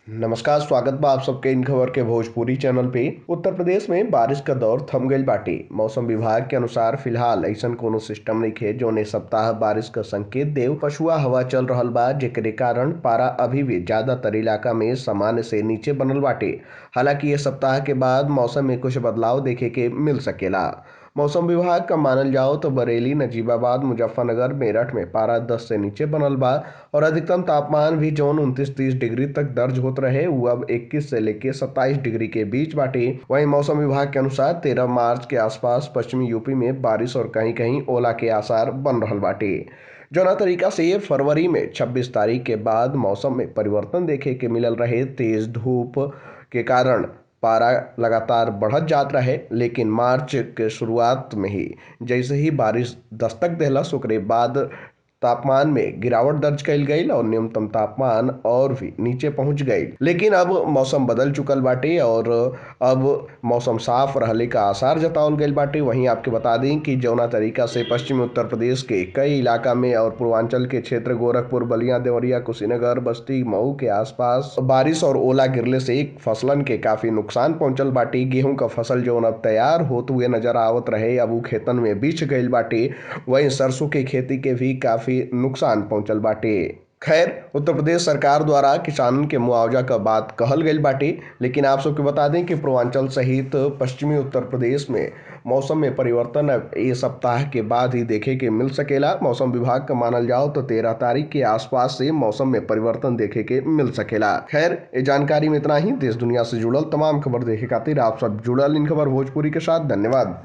नमस्कार, स्वागत बा आप सबके इन खबर के भोजपुरी चैनल पे। उत्तर प्रदेश में बारिश का दौर थम गईल बाटे। मौसम विभाग के अनुसार फिलहाल अइसन कोनो सिस्टम नइखे जौने सप्ताह बारिश का संकेत देव। पछुआ हवा चल रहल बा जेकरे कारण पारा अभी भी ज्यादातर इलाका में सामान्य से नीचे बनल बाटे। हालांकि ये सप्ताह के बाद मौसम में कुछ बदलाव देखे के मिल सकेला। मौसम विभाग का मानल जाओ तो बरेली, नजीबाबाद, मुजफ्फरनगर, मेरठ में पारा 10 से नीचे बनल बा और अधिकतम तापमान भी जौन 29-30 डिग्री तक दर्ज होत रहे वो अब 21 से लेके 27 डिग्री के बीच बाटे। वहीं मौसम विभाग के अनुसार 13 मार्च के आसपास पश्चिमी यूपी में बारिश और कहीं कहीं ओला के आसार बन रहल बाटे। जौना तरीका से फरवरी में 26 तारीख के बाद मौसम में परिवर्तन देखे के मिलल रहे। तेज धूप के कारण पारा लगातार बढ़त जात रहे, लेकिन मार्च के शुरुआत में ही जैसे ही बारिश दस्तक देहलस ओकरे बाद तापमान में गिरावट दर्ज कईल गईल और न्यूनतम तापमान और भी नीचे पहुंच गई। लेकिन अब मौसम बदल चुकल बाटे और अब मौसम साफ रहले का आसार जतावल गईल बाटे। वहीं आपके बता दें कि जौना तरीका से पश्चिमी उत्तर प्रदेश के कई इलाका में और पूर्वांचल के क्षेत्र गोरखपुर, बलिया, देवरिया, कुशीनगर, बस्ती, मऊ के आसपास बारिश और ओला गिरले से फसलन के काफी नुकसान पहुंचल बाटे। गेहूं का फसल जौन अब तैयार होते हुए नजर आवत रहे अब उ खेतन में बिछ गईल बाटे। वहीं सरसों की खेती के भी काफी नुकसान पहुंचल बाटे। खैर, उत्तर प्रदेश सरकार द्वारा किसानन के मुआवजा का बात कहल गईल बाटे, लेकिन आप सबके बता दें कि पूर्वांचल सहित पश्चिमी उत्तर प्रदेश में मौसम में परिवर्तन अब ये सप्ताह के बाद ही देखे के मिल सकेला। मौसम विभाग का मानल जाओ तो 13 तारीख के आसपास से मौसम में परिवर्तन देखे के मिल सकेला। खैर, ये जानकारी में इतना ही। देश दुनिया से जुड़ल तमाम खबर देखे खातिर आप सब जुड़ल इन खबर भोजपुरी के साथ। धन्यवाद।